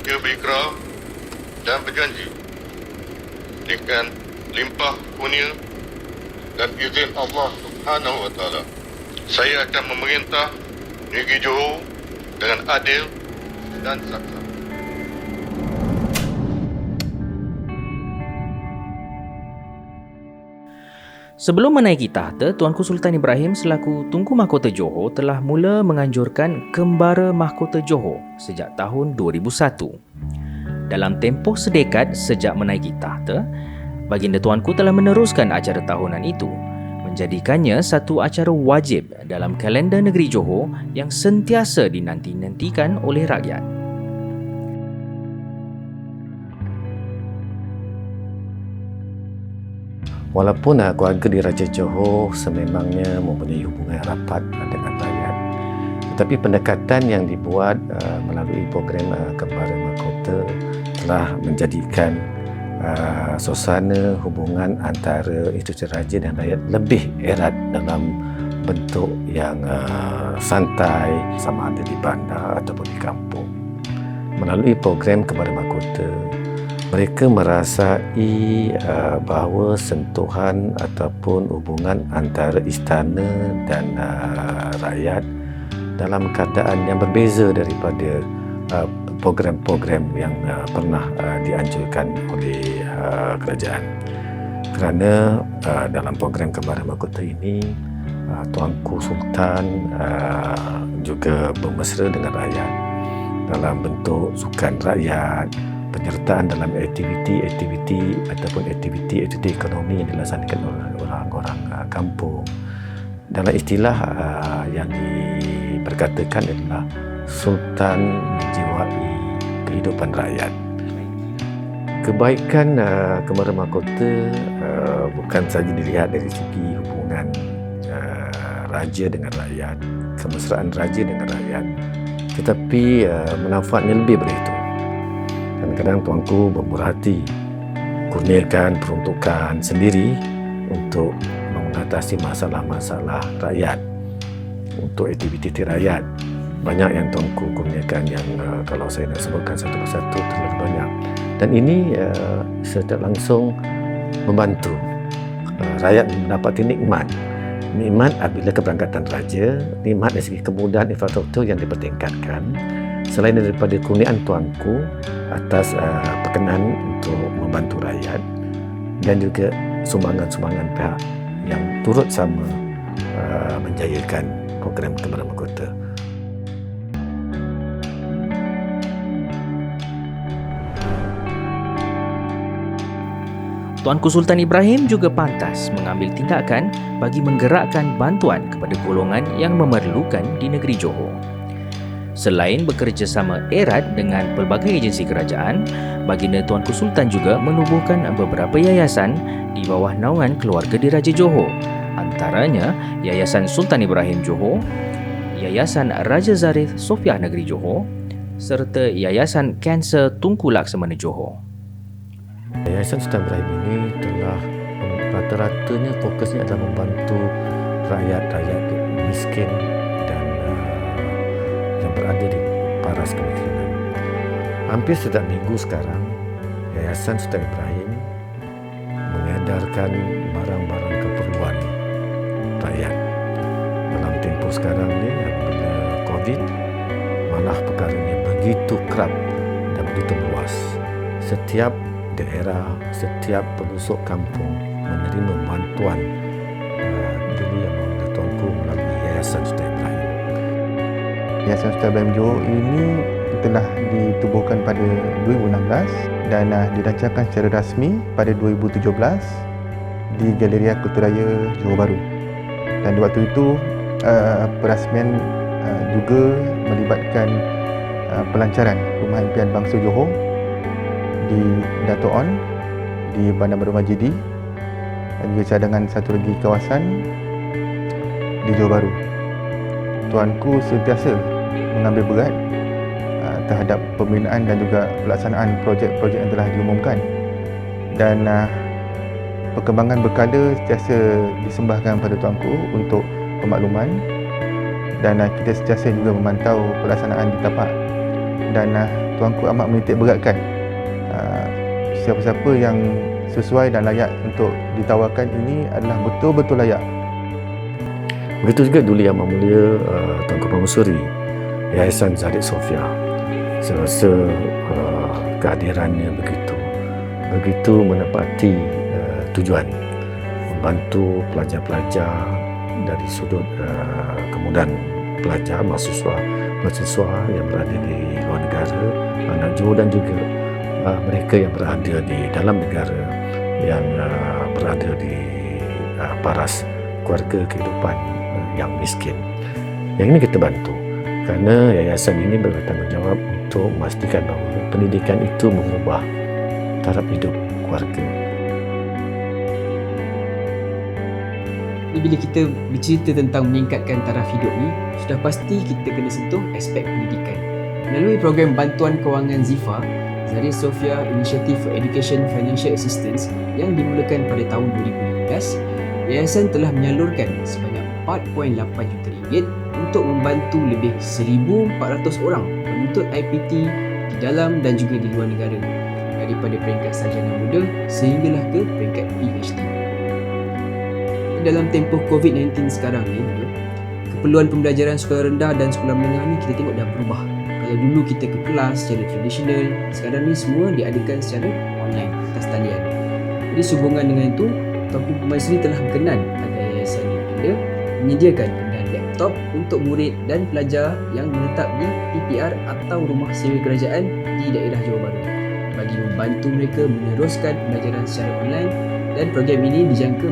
Ia berikrar dan berjanji dengan limpah kurnia dan izin Allah Subhanahu wa taala, saya akan memerintah negeri Johor dengan adil dan saksa. Sebelum menaiki tahta, Tuanku Sultan Ibrahim selaku Tunku Mahkota Johor telah mula menganjurkan Kembara Mahkota Johor sejak tahun 2001. Dalam tempoh sedekad sejak menaiki tahta, Baginda Tuanku telah meneruskan acara tahunan itu, menjadikannya satu acara wajib dalam kalender negeri Johor yang sentiasa dinanti-nantikan oleh rakyat. Walaupun keluarga di Raja Johor sememangnya mempunyai hubungan rapat dengan rakyat, tetapi pendekatan yang dibuat melalui program Kembara Mahkota telah menjadikan suasana hubungan antara institusi raja dan rakyat lebih erat dalam bentuk yang santai, sama ada di bandar ataupun di kampung. Melalui program Kembara Mahkota, mereka merasai bahawa sentuhan ataupun hubungan antara istana dan rakyat dalam keadaan yang berbeza daripada program-program yang pernah dianjurkan oleh kerajaan. Kerana dalam program Kembara Mahkota ini, Tuanku Sultan juga bermesra dengan rakyat dalam bentuk sukan rakyat, penyertaan dalam aktiviti ataupun aktiviti ekonomi yang dilaksanakan oleh orang-orang kampung. Dalam istilah yang diperkatakan adalah Sultan menjiwai kehidupan rakyat. Kebaikan Kembara Mahkota bukan sahaja dilihat dari segi hubungan raja dengan rakyat, kemesraan raja dengan rakyat, tetapi manfaatnya lebih dari itu. Kadang-kadang Tuanku bermurah hati kurniakan peruntukan sendiri untuk mengatasi masalah-masalah rakyat, untuk aktiviti rakyat. Banyak yang Tuanku kurniakan yang kalau saya nak sebutkan satu persatu terlalu banyak. Dan ini secara langsung membantu rakyat mendapati nikmat. Nikmat apabila keberangkatan raja, nikmat dari segi kemudahan infrastruktur yang dipertingkatkan. Selain daripada kurniaan Tuanku atas perkenan untuk membantu rakyat dan juga sumbangan-sumbangan pihak yang turut sama menjayakan program Kembara Mahkota. Tuanku Sultan Ibrahim juga pantas mengambil tindakan bagi menggerakkan bantuan kepada golongan yang memerlukan di negeri Johor. Selain bekerjasama erat dengan pelbagai agensi kerajaan, Baginda Tuanku Sultan juga menubuhkan beberapa yayasan di bawah naungan keluarga Diraja Johor. Antaranya Yayasan Sultan Ibrahim Johor, Yayasan Raja Zarif Sofiah Negeri Johor, serta Yayasan Kanser Tunku Laksamana Johor. Yayasan Sultan Ibrahim ini telah rata-ratanya fokusnya adalah membantu rakyat-rakyat miskin dan yang berada di paras kemiskinan. Hampir setiap minggu sekarang, Yayasan Sultan Ibrahim mengedarkan barang-barang keperluan rakyat. Dalam tempoh sekarang ni, apabila COVID, malah perkara ini begitu kerap dan begitu luas. Setiap daerah, setiap pelosok kampung menerima bantuan dulu yang oleh Tuanku melalui Yayasan Sultan Ibrahim. Yayasan Sultan Ibrahim Johor ini telah ditubuhkan pada 2016 dan dirancangkan secara rasmi pada 2017 di Galeria Kulturaya Johor Bahru. Dan di waktu itu perasmian juga melibatkan pelancaran Rumah Impian Bangsa Johor di Dato' On, di Bandar Baru Majidi, dan juga cadangan satu lagi kawasan di Johor Bahru. Tuanku sentiasa mengambil berat terhadap pembinaan dan juga pelaksanaan projek-projek yang telah diumumkan, dan perkembangan berkala sentiasa disembahkan pada Tuanku untuk pemakluman, dan kita sentiasa juga memantau pelaksanaan di tapak, dan Tuanku amat menitik beratkan siapa-siapa yang sesuai dan layak untuk ditawarkan ini adalah betul-betul layak. Begitu juga Duli Yang Mulia Tuanku Permaisuri Yayasan Zaid Sofia. Saya rasa kehadirannya begitu menepati tujuan membantu pelajar-pelajar dari sudut kemudahan pelajar, mahasiswa yang berada di luar negara, anak Johor, dan juga mereka yang berada di dalam negara yang berada di paras keluarga kehidupan yang miskin. Yang ini kita bantu kerana yayasan ini bertanggungjawab untuk memastikan bahawa pendidikan itu mengubah taraf hidup keluarga. Bila kita bercerita tentang meningkatkan taraf hidup ni, sudah pasti kita kena sentuh aspek pendidikan. Melalui program bantuan kewangan ZIFA, Zaid Sofia Initiative for Education Financial Assistance yang dimulakan pada tahun 2015, yayasan telah menyalurkan sebanyak 4.8 juta ringgit untuk membantu lebih 1,400 orang penuntut IPT di dalam dan juga di luar negara, daripada peringkat sarjana muda sehinggalah ke peringkat PhD. Dalam tempoh COVID-19 sekarang ni, keperluan pembelajaran sekolah rendah dan sekolah menengah ni kita tengok dah berubah. Kalau dulu kita ke kelas secara tradisional, sekarang ni semua diadakan secara online atas talian. Jadi sehubungan dengan itu, Tuanku Permaisuri telah berkenan agar yayasan ini menyediakan kenderaan laptop untuk murid dan pelajar yang menetap di PPR atau rumah sewa kerajaan di daerah Johor Bahru bagi membantu mereka meneruskan pembelajaran secara online, dan program ini dijangka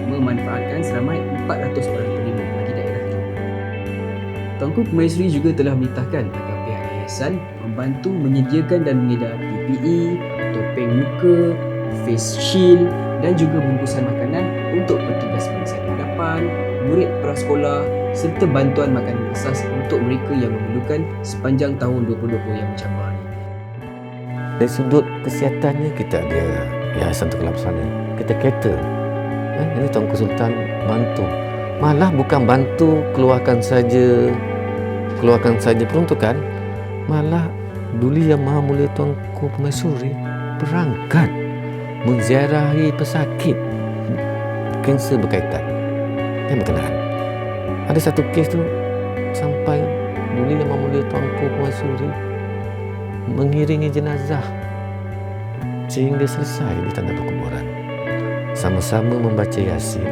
memanfaatkan seramai 400 orang penerima bagi daerah Johor. Tuanku Permaisuri juga telah menitahkan agar pihak yayasan membantu menyediakan dan mengedar PPE, topeng muka, face shield dan juga bungkusan makanan untuk petugas pemeriksaan hadapan, murid prasekolah serta bantuan makanan asas untuk mereka yang memerlukan sepanjang tahun 2020 yang mencabar ini. Dari sudut kesihatannya, kita ada Yayasan Tukar Laksana, kita cater. Ini Tuanku Sultan bantu. Malah bukan bantu keluarkan saja peruntukan, malah Duli Yang Maha Mulia Tuanku Permaisuri berangkat menziarahi pesakit kanser berkaitan yang berkenaan. Ada satu kes tu sampai Duli Yang Maha Mulia Tuanku Permaisuri mengiringi jenazah sehingga selesai di tanah perkuburan. Sama-sama membaca Yasin,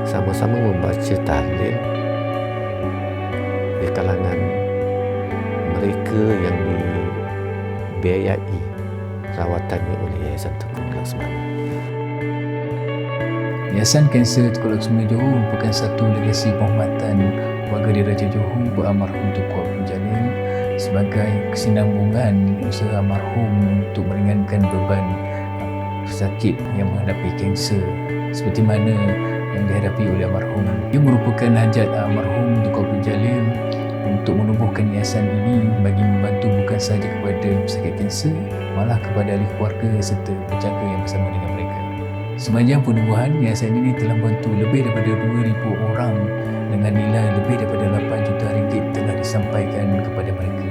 sama-sama membaca tahlil di kalangan mereka yang dibiayai rawatannya oleh Yayasan Tunku Laksmana. Yayasan Kanser Tunku Laksmana Johor merupakan satu legasi penghormatan warga Diraja Johor beralmarhum Tunku Abdul Jalil sebagai kesinambungan usaha almarhum untuk meringankan beban pesakit yang menghadapi kanser seperti mana yang dihadapi oleh almarhum. Ia merupakan hajat almarhum Tunku Abdul Jalil untuk menubuhkan yayasan ini bagi membantu bukan sahaja kepada pesakit kanser, malah kepada ahli keluarga serta penjaga yang bersama dengan mereka. Sepanjang penubuhan, yayasan ini telah membantu lebih daripada 2,000 orang dengan nilai lebih daripada 8 juta ringgit telah disampaikan kepada mereka.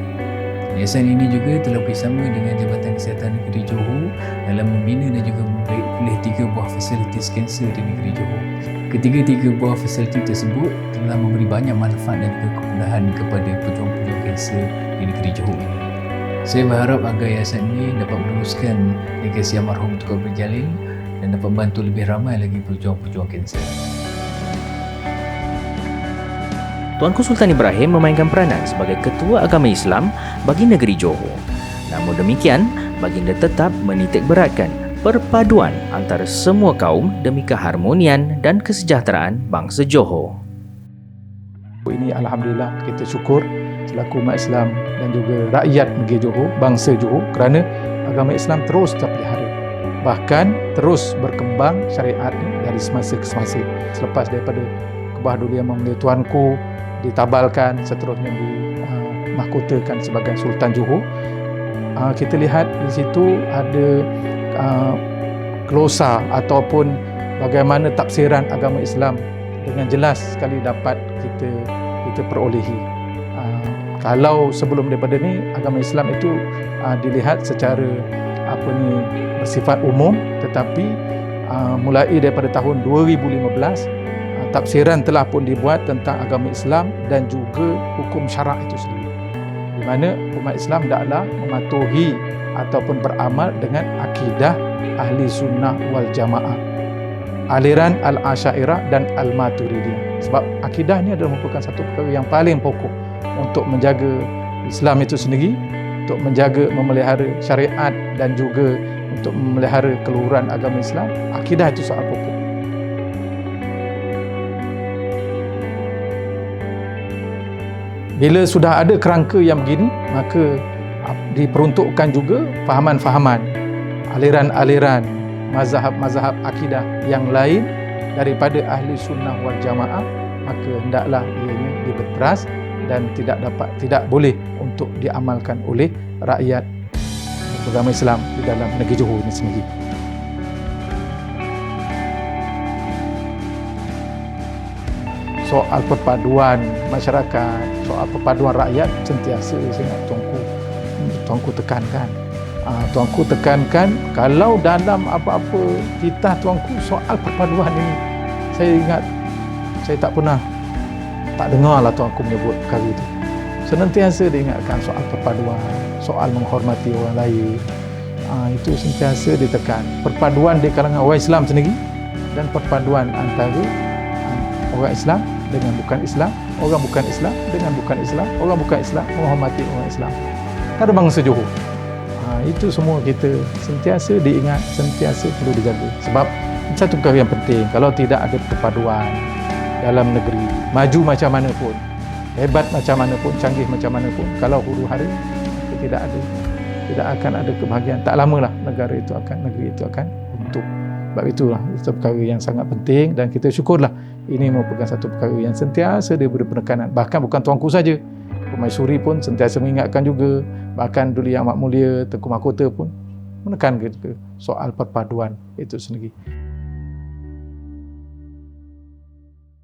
Yayasan ini juga telah bersama dengan Jabatan Kesihatan Negeri Johor dalam membina dan juga memperoleh 3 buah fasiliti kanser di negeri Johor. Ketiga-tiga buah fasiliti tersebut telah memberi banyak manfaat dan juga kemudahan kepada pejuang-pejuang kanser di negeri Johor ini. Saya berharap agar yayasan ini dapat meneruskan legasi almarhum Tunku Abdul Jalil dan dapat membantu lebih ramai lagi pejuang-pejuang kanser. Tuanku Sultan Ibrahim memainkan peranan sebagai Ketua Agama Islam bagi negeri Johor. Namun demikian, baginda tetap menitik beratkan perpaduan antara semua kaum demi keharmonian dan kesejahteraan bangsa Johor. Ini alhamdulillah kita syukur selaku umat Islam dan juga rakyat negeri Johor, bangsa Johor, kerana agama Islam terus terpelihara. Bahkan terus berkembang syariat dari semasa ke semasa. Selepas daripada Kebah Duli Yang Maha Mulia Tuanku ditabalkan, seterusnya dimahkotakan sebagai Sultan Johor, kita lihat di situ ada glosa ataupun bagaimana tafsiran agama Islam dengan jelas sekali dapat kita perolehi. Kalau sebelum daripada ni, agama Islam itu dilihat secara bersifat umum, tetapi mulai daripada tahun 2015 tafsiran telah pun dibuat tentang agama Islam dan juga hukum syarak itu sendiri, di mana umat Islam hendaklah mematuhi ataupun beramal dengan akidah ahli sunnah wal jamaah, aliran al-Asy'ariyah dan al-Maturidiyah. Sebab akidah ni adalah merupakan satu perkara yang paling pokok untuk menjaga Islam itu sendiri, untuk menjaga, memelihara syariat dan juga untuk memelihara keluhuran agama Islam. Akidah itu soal pokok. Bila sudah ada kerangka yang begini, maka diperuntukkan juga fahaman-fahaman, aliran-aliran, mazhab-mazhab akidah yang lain daripada ahli sunnah wal jamaah, maka hendaklah ianya diberteras dan tidak boleh untuk diamalkan oleh rakyat agama Islam di dalam negeri Johor ini sendiri. Soal perpaduan masyarakat, soal perpaduan rakyat, sentiasa saya ingat tuanku tekankan. Tuanku tekankan kalau dalam apa-apa titah tuanku soal perpaduan ini, saya ingat saya tak dengarlah tuanku menyebut perkara itu. Senantiasa diingatkan soal perpaduan, soal menghormati orang lain. Itu sentiasa ditekan. Perpaduan di kalangan orang Islam sendiri dan perpaduan antara orang Islam dengan bukan Islam, orang bukan Islam dengan bukan Islam, orang bukan Islam menghormati orang Islam. Ada bangsa Johor. Itu semua kita sentiasa diingat, sentiasa perlu dijaga. Sebab satu perkara yang penting, kalau tidak ada perpaduan dalam negeri, maju macam mana pun, hebat macam mana pun, canggih macam mana pun, kalau huru hara tidak akan ada kebahagiaan. Tak lamalah negeri itu akan runtuh. Sebab itulah itu perkara yang sangat penting dan kita syukurlah ini merupakan satu perkara yang sentiasa diberi penekanan. Bahkan bukan tuanku saja, Permaisuri pun sentiasa mengingatkan juga, bahkan Duli Yang Amat Mulia Tengku Mahkota pun menekan soal perpaduan itu sendiri.